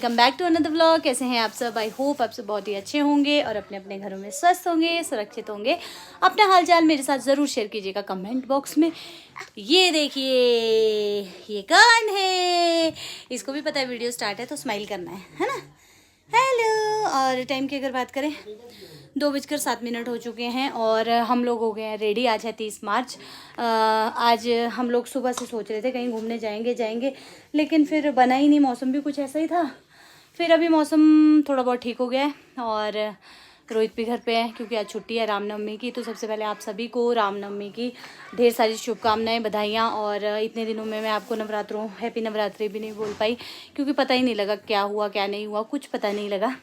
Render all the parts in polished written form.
Welcome back to another vlog. कैसे हैं आप सब? आई होप आप सब बहुत ही अच्छे होंगे और अपने अपने घरों में स्वस्थ होंगे, सुरक्षित होंगे। अपना हालचाल मेरे साथ ज़रूर शेयर कीजिएगा कमेंट बॉक्स में। ये देखिए, ये कौन है? इसको भी पता है वीडियो स्टार्ट है तो स्माइल करना है ना। हेलो। और टाइम की अगर बात करें 2:07 हो चुके हैं और हम लोग हो गए हैं रेडी। आज है 30 मार्च। आज हम लोग सुबह से सोच रहे थे कहीं घूमने जाएंगे, लेकिन फिर बना ही नहीं। मौसम भी कुछ ऐसा ही था। फिर अभी मौसम थोड़ा बहुत ठीक हो गया है और रोहित भी घर पे है क्योंकि आज छुट्टी है रामनवमी की। तो सबसे पहले आप सभी को रामनवमी की ढेर सारी शुभकामनाएं, बधाइयाँ। और इतने दिनों में मैं आपको हैप्पी नवरात्रि भी नहीं बोल पाई क्योंकि पता ही नहीं लगा क्या हुआ क्या नहीं हुआ, कुछ पता नहीं लगा।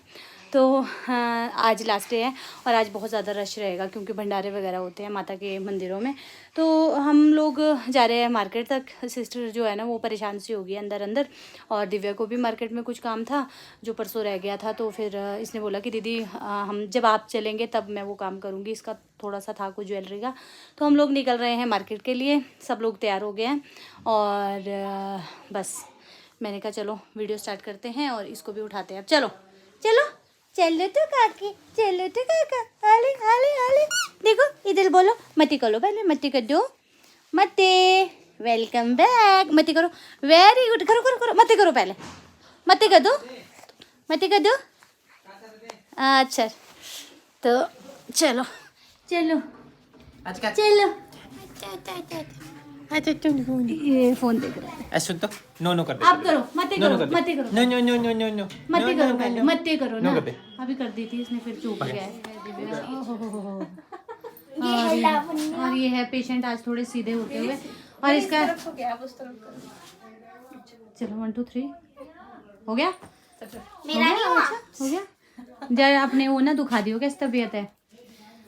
तो आज लास्ट डे है और आज बहुत ज़्यादा रश रहेगा क्योंकि भंडारे वगैरह होते हैं माता के मंदिरों में। तो हम लोग जा रहे हैं मार्केट तक। सिस्टर जो है ना वो परेशान सी हो गई अंदर, और दिव्या को भी मार्केट में कुछ काम था जो परसों रह गया था। तो फिर इसने बोला कि दीदी हम जब आप चलेंगे तब मैं वो काम करूँगी। इसका थोड़ा सा था कुछ ज्वेलरी का। तो हम लोग निकल रहे हैं मार्केट के लिए। सब लोग तैयार हो गए हैं और बस मैंने कहा चलो वीडियो स्टार्ट करते हैं और इसको भी उठाते हैं। अब चलो चलो चलो तो काकी, चलो तो काका। आले आले आले, देखो इधर बोलो। मती करो पहले, मती कर दो। मते वेलकम बैक। मती करो, वेरी गुड। करो करो करो, मती करो पहले, मती कर दो, मती कर दो। अच्छा तो चलो चलो चलो। अच्छा तुम ये फोन देख रहा है। ऐसे तो नो कर दे। आप करो, मते करो, मते करो, नो मते करो पहले, मते करो ना। नो कर दे। अभी कर दी थी इसने, फिर चूक गया है। ओहो। और ये है पेशेंट आज थोड़े सीधे होते हुए। और इसका चलो 1 2 3 हो गया। मेरा नहीं हुआ। हो गया। जब आपने वो ना दुखा दी हो, कैसी तबीयत है?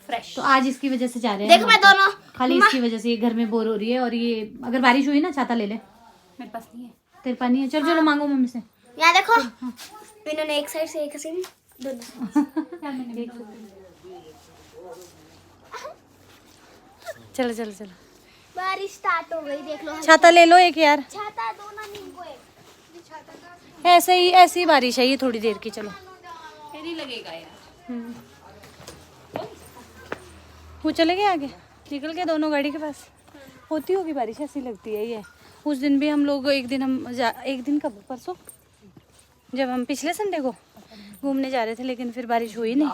फ्रेश। तो आज इसकी वजह से जा रहे हैं। देखो मैं दोनों खाली इसकी वजह से ये घर में बोर हो रही है। और ये अगर बारिश हुई ना छाता ले ले। मेरे पास नहीं है। तेरे पास नहीं है? चलो चलो मांगो मम्मी से। यहाँ देखो, इन्होंने एक साइड से एक हसीन दोनों। चलो चलो चलो, बारिश स्टार्ट हो गई, देख लो। छाता ले लो एक यार। छाता दो ना नींबू एक। ऐसी बारिश है ये थोड़ी देर की। चलो नहीं लगेगा यार। वो चले गए आगे, निकल गए दोनों गाड़ी के पास। होती होगी बारिश, ऐसी लगती है ये। उस दिन भी हम लोग एक दिन कब, परसों, जब हम पिछले संडे को घूमने जा रहे थे, लेकिन फिर बारिश हुई नहीं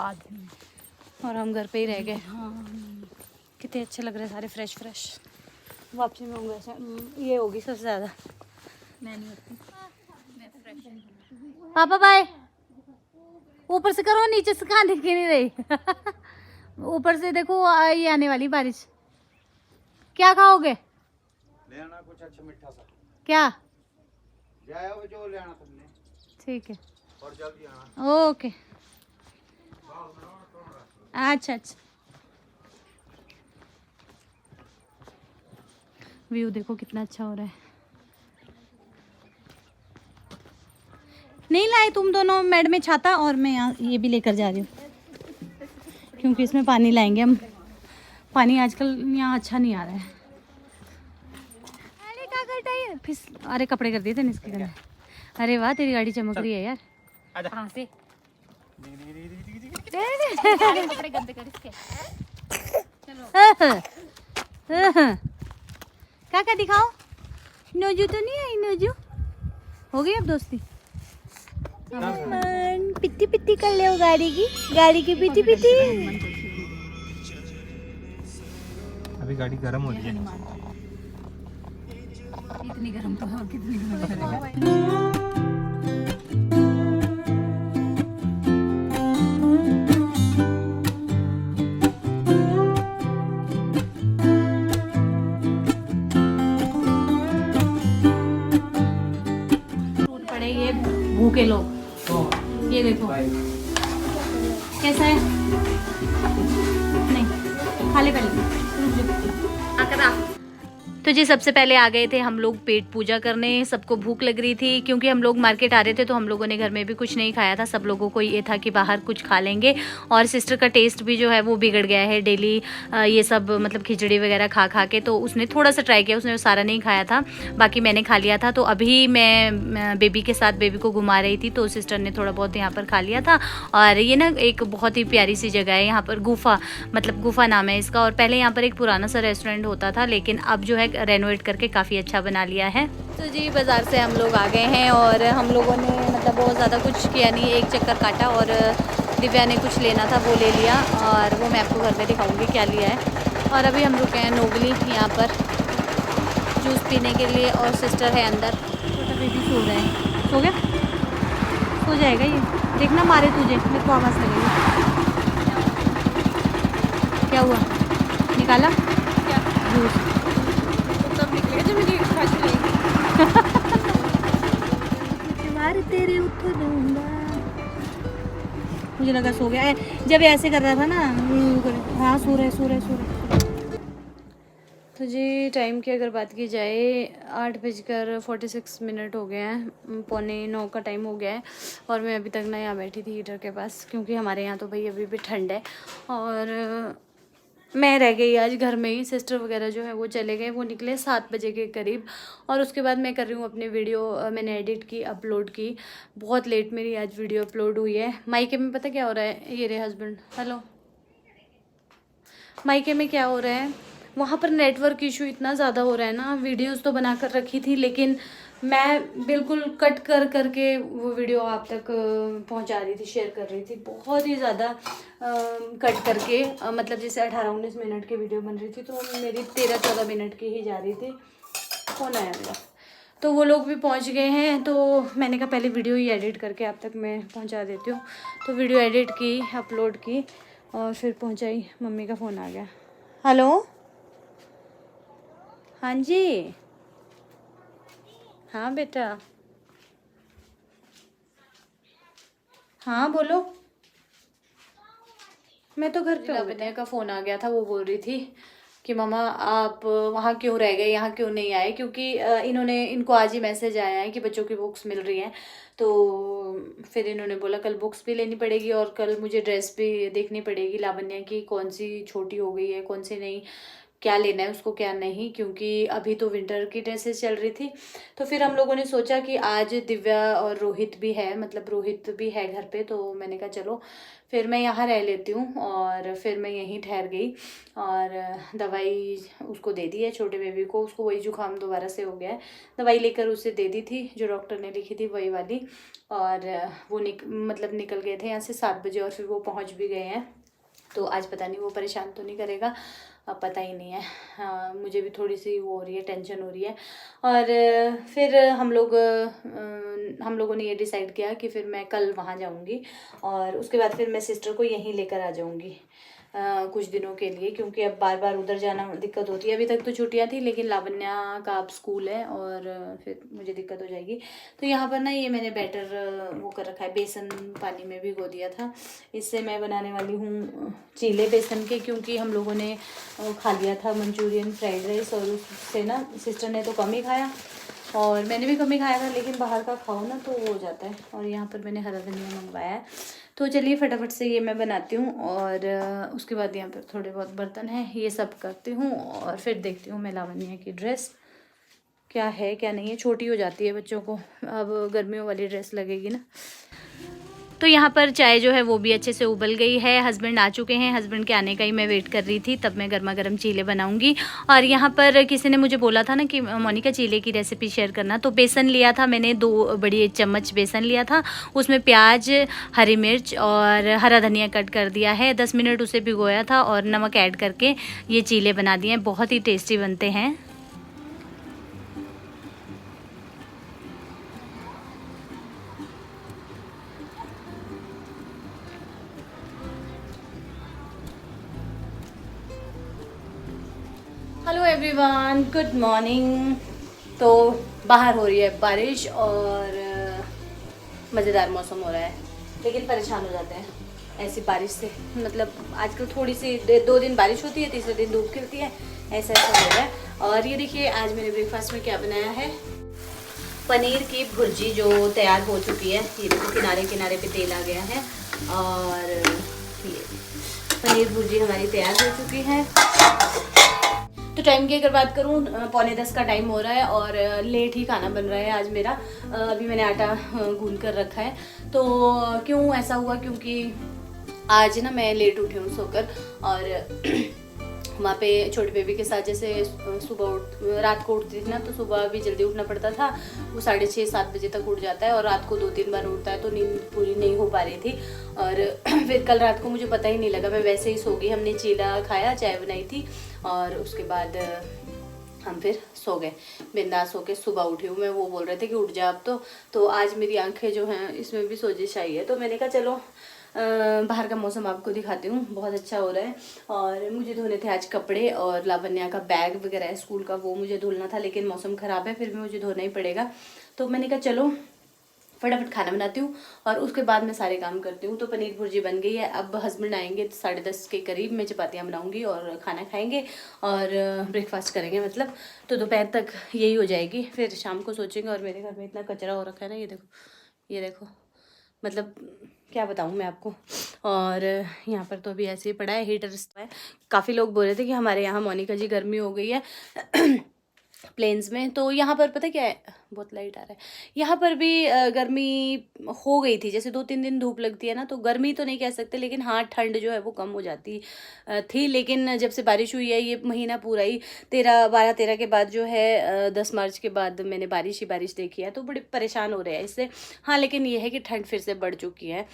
और हम घर पे ही रह गए। कितने अच्छे लग रहे सारे, फ्रेश फ्रेश। वापसी में होंगे ये होगी सबसे ज़्यादा। मैं नहीं होती, मैं फ्रेश। पापा बाय। ऊपर से करो, नीचे से कहाँ दिख ही नहीं रही। ऊपर से देखो ये आने वाली बारिश। क्या खाओगे? लेना कुछ अच्छा मीठा सा। क्या? जाओ जो लेना तुमने। ठीक है और जल्दी आना। ओके। अच्छा व्यू देखो कितना अच्छा हो रहा है। नहीं लाए तुम दोनों मैड में छाता, और मैं यहाँ ये भी लेकर जा रही हूँ क्योंकि इसमें पानी लाएंगे हम। पानी आजकल यहाँ अच्छा नहीं आ रहा है। अरे क्या करता है फिस। अरे कपड़े कर दिए थे इसके अंदर। अरे वाह तेरी गाड़ी चमक रही है यार। कहाँ से? कपड़े गंदे कर इसके। क्या दिखाओ? नोजू तो नहीं आई? नोजू हो गई अब दोस्ती। पिट्टी पिट्टी कर ले गाड़ी की पिट्टी पिट्टी। अभी गाड़ी गर्म हो रही है। इतनी गर्म तो है, कितनी गर्म। पड़े ये भूखे लोग। ये देखो कैसा है। नहीं खा ले पहले। तो जी सबसे पहले आ गए थे हम लोग पेट पूजा करने। सबको भूख लग रही थी क्योंकि हम लोग मार्केट आ रहे थे, तो हम लोगों ने घर में भी कुछ नहीं खाया था। सब लोगों को ये था कि बाहर कुछ खा लेंगे। और सिस्टर का टेस्ट भी जो है वो बिगड़ गया है डेली ये सब मतलब खिचड़ी वगैरह खा खा के। तो उसने थोड़ा सा ट्राई किया, उसने सारा नहीं खाया था, बाकी मैंने खा लिया था। तो अभी मैं बेबी के साथ बेबी को घुमा रही थी, तो सिस्टर ने थोड़ा बहुत यहाँ पर खा लिया था। और ये ना एक बहुत ही प्यारी सी जगह है यहाँ पर, गुफा मतलब गुफा नाम है इसका। और पहले यहाँ पर एक पुराना सा रेस्टोरेंट होता था, लेकिन अब जो है रेनोवेट करके काफ़ी अच्छा बना लिया है। तो जी बाज़ार से हम लोग आ गए हैं और हम लोगों ने मतलब बहुत ज़्यादा कुछ किया नहीं, एक चक्कर काटा और दिव्या ने कुछ लेना था वो ले लिया, और वो मैं आपको घर में दिखाऊंगी क्या लिया है। और अभी हम रुके हैं नोगली यहाँ पर जूस पीने के लिए, और सिस्टर है अंदर। छोटा बेबी सो रहा है, सो गया, सो जाएगा ये, देखना मारे तुझे, मेरे को आवाज़ लगेगी। क्या हुआ, निकाला क्या जूस? सब निकलेगा जो मेरी मार तेरे उठ दूंगा। मुझे लगा सो गया, जब ऐसे कर रहा था ना। हाँ सो रहा है, सो रहा है, सो रहा है। तो जी टाइम की अगर बात की जाए 8:46 हो गए हैं, 8:45 का टाइम हो गया है। और मैं अभी तक ना यहाँ बैठी थी हीटर के पास, क्योंकि हमारे यहाँ तो भाई अभी भी ठंड है। और मैं रह गई आज घर में ही, सिस्टर वगैरह जो है वो चले गए, वो निकले 7 बजे के करीब। और उसके बाद मैं कर रही हूँ अपनी वीडियो, मैंने एडिट की, अपलोड की। बहुत लेट मेरी आज वीडियो अपलोड हुई है। मायके में पता क्या हो रहा है, ये रहे हस्बैंड, हेलो। मायके में क्या हो रहा है, वहाँ पर नेटवर्क इशू इतना ज़्यादा हो रहा है ना। वीडियोस तो बना कर रखी थी, लेकिन मैं बिल्कुल कट कर करके वो वीडियो आप तक पहुँचा रही थी, शेयर कर रही थी, बहुत ही ज़्यादा कट करके। मतलब जैसे 18-19 मिनट की वीडियो बन रही थी, तो मेरी 13-14 मिनट की ही जा रही थी। फ़ोन आया मेरा, तो वो लोग भी पहुँच गए हैं। तो मैंने कहा पहले वीडियो ही एडिट करके आप तक मैं पहुँचा देती हूँ। तो वीडियो एडिट की, अपलोड की और फिर पहुँचाई। मम्मी का फ़ोन आ गया। हेलो, हाँ जी, हाँ बेटा, हाँ बोलो। मैं तो घर पे हूँ। लावण्या का फ़ोन आ गया था, वो बोल रही थी कि मम्मा आप वहाँ क्यों रह गए, यहाँ क्यों नहीं आए, क्योंकि इनको आज ही मैसेज आया है कि बच्चों की बुक्स मिल रही हैं। तो फिर इन्होंने बोला कल बुक्स भी लेनी पड़ेगी और कल मुझे ड्रेस भी देखनी पड़ेगी लावण्या की, कौन सी छोटी हो गई है, कौन सी नहीं, क्या लेना है उसको क्या नहीं, क्योंकि अभी तो विंटर की ड्रेसेस चल रही थी। तो फिर हम लोगों ने सोचा कि आज दिव्या और रोहित भी है, मतलब रोहित भी है घर पे। तो मैंने कहा चलो फिर मैं यहाँ रह लेती हूँ, और फिर मैं यहीं ठहर गई। और दवाई उसको दे दी है, छोटे बेबी को, उसको वही जुकाम दोबारा से हो गया है। दवाई लेकर उसे दे दी थी, जो डॉक्टर ने लिखी थी वही वाली। और वो मतलब निकल गए थे यहाँ से 7 बजे, और फिर वो पहुँच भी गए हैं। तो आज पता नहीं वो परेशान तो नहीं करेगा, अब पता ही नहीं है। हाँ, मुझे भी थोड़ी सी वो हो रही है, टेंशन हो रही है। और फिर हम लोगों ने ये डिसाइड किया कि फिर मैं कल वहाँ जाऊँगी, और उसके बाद फिर मैं सिस्टर को यहीं लेकर आ जाऊँगी कुछ दिनों के लिए, क्योंकि अब बार बार उधर जाना दिक्कत होती है। अभी तक तो छुट्टियाँ थी, लेकिन लावण्या का अब स्कूल है और फिर मुझे दिक्कत हो जाएगी। तो यहाँ पर ना ये मैंने बैटर वो कर रखा है, बेसन पानी में भिगो दिया था। इससे मैं बनाने वाली हूँ चीले बेसन के, क्योंकि हम लोगों ने खा लिया था मंचूरियन फ्राइड राइस, और उससे ना सिस्टर ने तो कम ही खाया और मैंने भी कम ही खाया था, लेकिन बाहर का खाओ ना तो वो हो जाता है। और यहाँ पर मैंने हरा धनिया मंगवाया है। तो चलिए फटाफट से ये मैं बनाती हूँ, और उसके बाद यहाँ पर थोड़े बहुत बर्तन हैं, ये सब करती हूँ, और फिर देखती हूँ मैं लावण्या की ड्रेस क्या है क्या नहीं है। छोटी हो जाती है बच्चों को, अब गर्मियों वाली ड्रेस लगेगी ना। तो यहाँ पर चाय जो है वो भी अच्छे से उबल गई है। हस्बैंड आ चुके हैं, हस्बैंड के आने का ही मैं वेट कर रही थी, तब मैं गर्मा गर्म चीले बनाऊंगी। और यहाँ पर किसी ने मुझे बोला था ना कि मोनिका चीले की रेसिपी शेयर करना, तो बेसन लिया था मैंने, 2 बड़ी चम्मच बेसन लिया था, उसमें प्याज, हरी मिर्च और हरा धनिया कट कर दिया है, 10 मिनट उसे भिगोया था और नमक ऐड करके ये चीले बना दिए हैं। बहुत ही टेस्टी बनते हैं। Hello everyone, good morning. तो बाहर हो रही है बारिश और मज़ेदार मौसम हो रहा है, लेकिन परेशान हो जाते हैं। ऐसी बारिश से, मतलब आजकल थोड़ी सी 2 दिन बारिश होती है, तीसरे दिन धूप खिलती है, ऐसा ऐसा हो रहा है। और ये देखिए आज मैंने ब्रेकफास्ट में क्या बनाया है, पनीर की भुर्जी जो तैयार हो चुकी है। ये देखो किनारे किनारे पे तेल आ गया है। और ये पनीर भुर्जी हमारी तैयार हो चुकी है। तो टाइम की अगर बात करूँ 9:45 का टाइम हो रहा है और लेट ही खाना बन रहा है आज मेरा। अभी मैंने आटा गूंद कर रखा है। तो क्यों ऐसा हुआ, क्योंकि आज ना मैं लेट उठी हूँ सोकर, और वहाँ पे छोटे बेबी के साथ जैसे सुबह रात को उठती थी ना, तो सुबह भी जल्दी उठना पड़ता था। वो 6:30-7 बजे तक उठ जाता है और रात को 2-3 बार उठता है, तो नींद पूरी नहीं हो पा रही थी। और फिर कल रात को मुझे पता ही नहीं लगा, मैं वैसे ही सो गई। हमने चीला खाया, चाय बनाई थी और उसके बाद हम फिर सो गए, बिंदास सो के सुबह उठी हूँ मैं। वो बोल रहे थे कि उठ जा अब तो आज मेरी आंखें जो हैं इसमें भी सोजिश आई है। तो मैंने कहा चलो बाहर का मौसम आपको दिखाती हूँ, बहुत अच्छा हो रहा है। और मुझे धोने थे आज कपड़े, और लावण्या का बैग वगैरह है स्कूल का, वो मुझे धुलना था, लेकिन मौसम ख़राब है, फिर भी मुझे धोना ही पड़ेगा। तो मैंने कहा चलो फटाफट खाना बनाती हूँ और उसके बाद मैं सारे काम करती हूँ। तो पनीर भुर्जी बन गई है। अब हस्बैंड आएंगे 10:30 के करीब, मैं चपातियाँ बनाऊँगी और खाना खाएंगे और ब्रेकफास्ट करेंगे मतलब। तो दोपहर तक यही हो जाएगी, फिर शाम को सोचेंगे। और मेरे घर में इतना कचरा हो रखा है ना, ये देखो मतलब क्या बताऊँ मैं आपको। और यहाँ पर तो अभी ऐसे ही पड़ा है, हीटर है। काफ़ी लोग बोल रहे थे कि हमारे यहाँ मोनिका जी गर्मी हो गई है प्लेन्स में। तो यहाँ पर पता क्या है, बहुत लाइट आ रहा है, यहाँ पर भी गर्मी हो गई थी। जैसे 2-3 दिन धूप लगती है ना, तो गर्मी तो नहीं कह सकते, लेकिन हाँ ठंड जो है वो कम हो जाती थी। लेकिन जब से बारिश हुई है, ये महीना पूरा ही 12-13 के बाद जो है 10 मार्च के बाद मैंने बारिश ही बारिश देखी है, तो बड़े परेशान हो रहे हैं इससे। हाँ लेकिन ये है कि ठंड फिर से बढ़ चुकी है,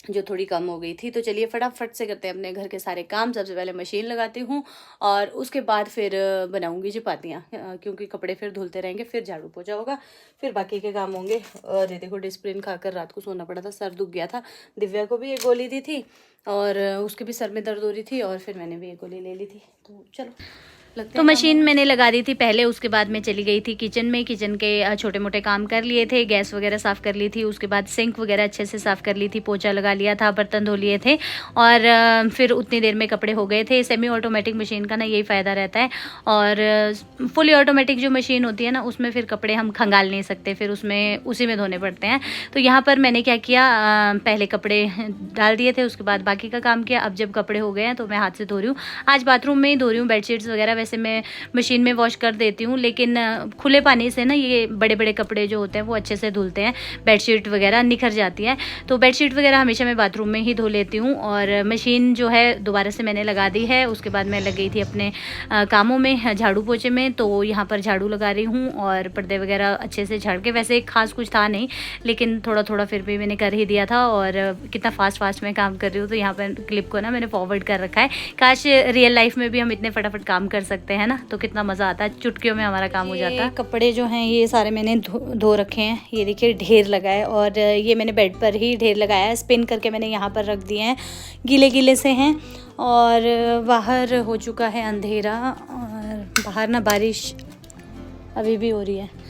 जो थोड़ी कम हो गई थी। तो चलिए फटाफट से करते हैं अपने घर के सारे काम। सबसे पहले मशीन लगाती हूँ और उसके बाद फिर बनाऊंगी चपातियाँ, क्योंकि कपड़े फिर धुलते रहेंगे, फिर झाड़ू पोछा होगा, फिर बाकी के काम होंगे। और ये देखो डिस्प्रिन खाकर रात को सोना पड़ा था, सर दुख गया था। दिव्या को भी एक गोली दी थी और उसके भी सर में दर्द हो रही थी, और फिर मैंने भी एक गोली ले ली थी। तो चलो तो मशीन मैंने लगा दी थी पहले, उसके बाद मैं चली गई थी किचन में। किचन के छोटे मोटे काम कर लिए थे, गैस वगैरह साफ़ कर ली थी, उसके बाद सिंक वगैरह अच्छे से साफ़ कर ली थी, पोछा लगा लिया था, बर्तन धो लिए थे, और फिर उतनी देर में कपड़े हो गए थे। सेमी ऑटोमेटिक मशीन का ना यही फ़ायदा रहता है। और फुली ऑटोमेटिक जो मशीन होती है ना, उसमें फिर कपड़े हम खंगाल नहीं सकते, फिर उसमें उसी में धोने पड़ते हैं। तो यहाँ पर मैंने क्या किया, पहले कपड़े डाल दिए थे, उसके बाद बाकी का काम किया। अब जब कपड़े हो गए हैं तो मैं हाथ से धो रही हूँ। आज बाथरूम में ही धो रही हूँ, बेडशीट्स वगैरह वैसे मैं मशीन में वॉश कर देती हूँ, लेकिन खुले पानी से ना ये बड़े बड़े कपड़े जो होते हैं वो अच्छे से धुलते हैं, बेडशीट वगैरह निखर जाती है। तो बेडशीट वगैरह हमेशा मैं बाथरूम में ही धो लेती हूँ। और मशीन जो है दोबारा से मैंने लगा दी है। उसके बाद मैं लग गई थी अपने कामों में, झाड़ू पोछे में। तो यहाँ पर झाड़ू लगा रही हूँ और पर्दे वगैरह अच्छे से झाड़ के, वैसे खास कुछ था नहीं, लेकिन थोड़ा थोड़ा फिर भी मैंने कर ही दिया था। और कितना फास्ट मैं काम कर रही हूँ। तो यहाँ पर क्लिप को ना मैंने फॉरवर्ड कर रखा है। काश रियल लाइफ में भी हम इतने फटाफट काम कर सकते हैं ना, तो कितना मज़ा आता है, चुटकियों में हमारा काम हो जाता है। कपड़े जो हैं ये सारे मैंने धो रखे हैं, ये देखिए ढेर लगा है। और ये मैंने बेड पर ही ढेर लगाया है, स्पिन करके मैंने यहाँ पर रख दिए हैं, गीले गीले से हैं। और बाहर हो चुका है अंधेरा, और बाहर ना बारिश अभी भी हो रही है।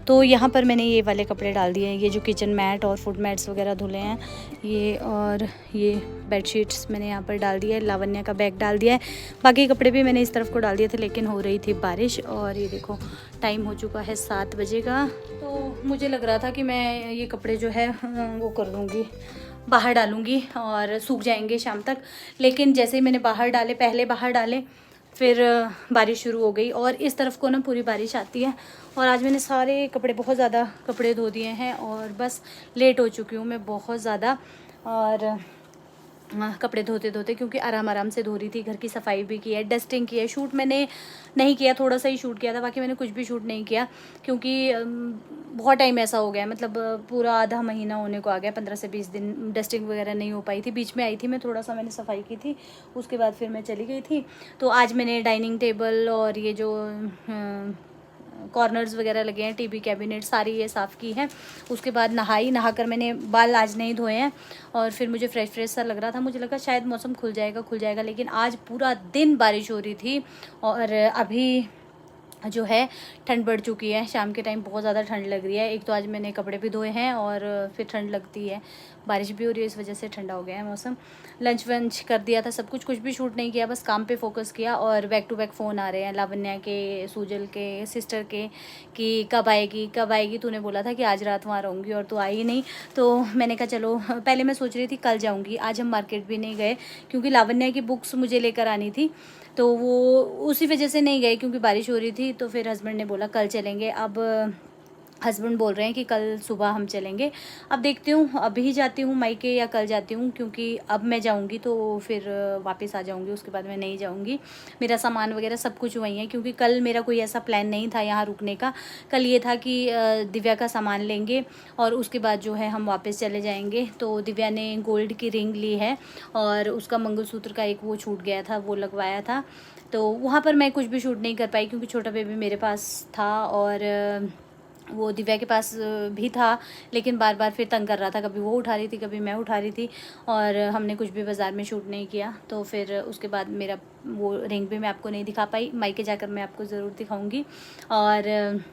तो यहाँ पर मैंने ये वाले कपड़े डाल दिए हैं, ये जो किचन मैट और फुट मैट्स वगैरह धुले हैं ये, और ये बेडशीट्स मैंने यहाँ पर डाल दिया है, लावण्या का बैग डाल दिया है। बाकी कपड़े भी मैंने इस तरफ को डाल दिए थे, लेकिन हो रही थी बारिश। और ये देखो टाइम हो चुका है 7 बजे का। तो मुझे लग रहा था कि मैं ये कपड़े जो है वो कर दूँगी, बाहर डालूँगी और सूख जाएंगे शाम तक। लेकिन जैसे ही मैंने पहले बाहर डाले, फिर बारिश शुरू हो गई। और इस तरफ को ना पूरी बारिश आती है। और आज मैंने सारे कपड़े, बहुत ज़्यादा कपड़े धो दिए हैं, और बस लेट हो चुकी हूँ मैं बहुत ज़्यादा। और कपड़े धोते धोते, क्योंकि आराम से धो रही थी, घर की सफाई भी की है, डस्टिंग की है। शूट मैंने नहीं किया, थोड़ा सा ही शूट किया था, बाकी मैंने कुछ भी शूट नहीं किया, क्योंकि बहुत टाइम ऐसा हो गया, मतलब पूरा आधा महीना होने को आ गया, 15 से 20 दिन डस्टिंग वगैरह नहीं हो पाई थी। बीच में आई थी मैं, थोड़ा सा मैंने सफाई की थी, उसके बाद फिर मैं चली गई थी। तो आज मैंने डाइनिंग टेबल और ये जो कॉर्नर्स वगैरह लगे हैं, टीवी कैबिनेट, सारी ये साफ़ की है। उसके बाद नहाकर मैंने बाल आज नहीं धोए हैं, और फिर मुझे फ्रेश सा लग रहा था। मुझे लगा शायद मौसम खुल जाएगा, लेकिन आज पूरा दिन बारिश हो रही थी। और अभी जो है ठंड बढ़ चुकी है। शाम के टाइम बहुत ज़्यादा ठंड लग रही है। एक तो आज मैंने कपड़े भी धोए हैं और फिर ठंड लगती है, बारिश भी हो रही है, इस वजह से ठंडा हो गया है मौसम। लंच वंच कर दिया था सब कुछ भी शूट नहीं किया, बस काम पे फोकस किया। और बैक टू बैक फ़ोन आ रहे हैं लावण्या के, सूजल के, सिस्टर के कि कब आएगी। तूने बोला था कि आज रात वहाँ रहूँगी और तू आई नहीं। तो मैंने कहा चलो, पहले मैं सोच रही थी कल जाऊँगी, आज हम मार्केट भी नहीं गए क्योंकि लावण्या की बुक्स मुझे लेकर आनी थी, तो वो उसी वजह से नहीं गए क्योंकि बारिश हो रही थी। तो फिर हस्बैंड ने बोला कल चलेंगे। अब हस्बैंड बोल रहे हैं कि कल सुबह हम चलेंगे। अब देखती हूँ, अभी ही जाती हूँ मायके या कल जाती हूँ, क्योंकि अब मैं जाऊँगी तो फिर वापस आ जाऊँगी, उसके बाद मैं नहीं जाऊँगी। मेरा सामान वगैरह सब कुछ वहीं है क्योंकि कल मेरा कोई ऐसा प्लान नहीं था यहाँ रुकने का। कल ये था कि दिव्या का सामान लेंगे और उसके बाद जो है हम वापस चले जाएंगे। तो दिव्या ने गोल्ड की रिंग ली है और उसका मंगलसूत्र का एक वो छूट गया था, वो लगवाया था। तो वहाँ पर मैं कुछ भी शूट नहीं कर पाई क्योंकि छोटा बेबी मेरे पास था और वो दिव्या के पास भी था, लेकिन बार बार फिर तंग कर रहा था, कभी वो उठा रही थी कभी मैं उठा रही थी और हमने कुछ भी बाज़ार में शूट नहीं किया। तो फिर उसके बाद मेरा वो रिंग भी मैं आपको नहीं दिखा पाई, मायके जाकर मैं आपको ज़रूर दिखाऊंगी। और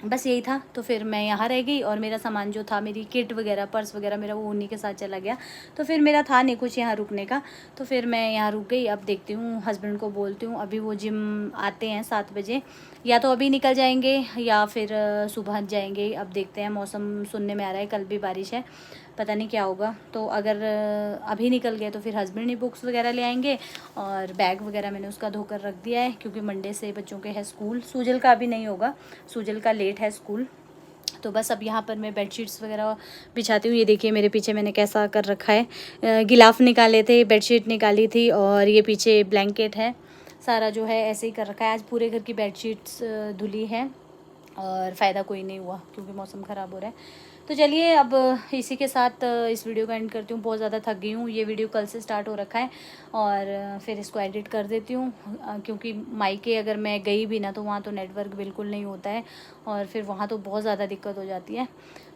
बस यही था। तो फिर मैं यहाँ रह गई और मेरा सामान जो था, मेरी किट वगैरह, पर्स वगैरह, मेरा वो उन्हीं के साथ चला गया। तो फिर मेरा था नहीं कुछ यहाँ रुकने का, तो फिर मैं यहाँ रुक गई। अब देखती हूँ, हस्बैंड को बोलती हूँ, अभी वो जिम आते हैं 7 बजे, या तो अभी निकल जाएंगे या फिर सुबह जाएंगे। अब देखते हैं, मौसम सुनने में आ रहा है कल भी बारिश है, पता नहीं क्या होगा। तो अगर अभी निकल गए तो फिर हस्बैंड ही बुक्स वगैरह ले आएंगे और बैग वगैरह मैंने उसका धोकर रख दिया है क्योंकि मंडे से बच्चों के है स्कूल। सूजल का अभी नहीं होगा, सूजल का लेट है स्कूल। तो बस अब यहाँ पर मैं बेडशीट्स वगैरह बिछाती हूँ। ये देखिए मेरे पीछे मैंने कैसा कर रखा है, गिलाफ निकाले थे, बेडशीट निकाली थी और ये पीछे ब्लैंकेट है, सारा जो है ऐसे ही कर रखा है। आज पूरे घर की बेडशीट्स धुली है और फ़ायदा कोई नहीं हुआ क्योंकि मौसम ख़राब हो रहा है। तो चलिए अब इसी के साथ इस वीडियो का एंड करती हूँ। बहुत ज़्यादा थक गई हूँ, ये वीडियो कल से स्टार्ट हो रखा है और फिर इसको एडिट कर देती हूँ क्योंकि मायके अगर मैं गई भी ना तो वहाँ तो नेटवर्क बिल्कुल नहीं होता है और फिर वहाँ तो बहुत ज़्यादा दिक्कत हो जाती है।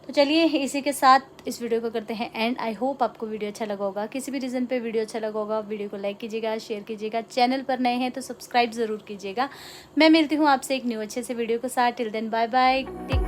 तो चलिए इसी के साथ इस वीडियो को करते हैं एंड। आई होप आपको वीडियो अच्छा लगा होगा, किसी भी रीज़न पे वीडियो अच्छा लगा होगा, वीडियो को लाइक कीजिएगा, शेयर कीजिएगा, चैनल पर नए हैं तो सब्सक्राइब ज़रूर कीजिएगा। मैं मिलती हूँ आपसे एक न्यू अच्छे से वीडियो के साथ। Till then bye bye.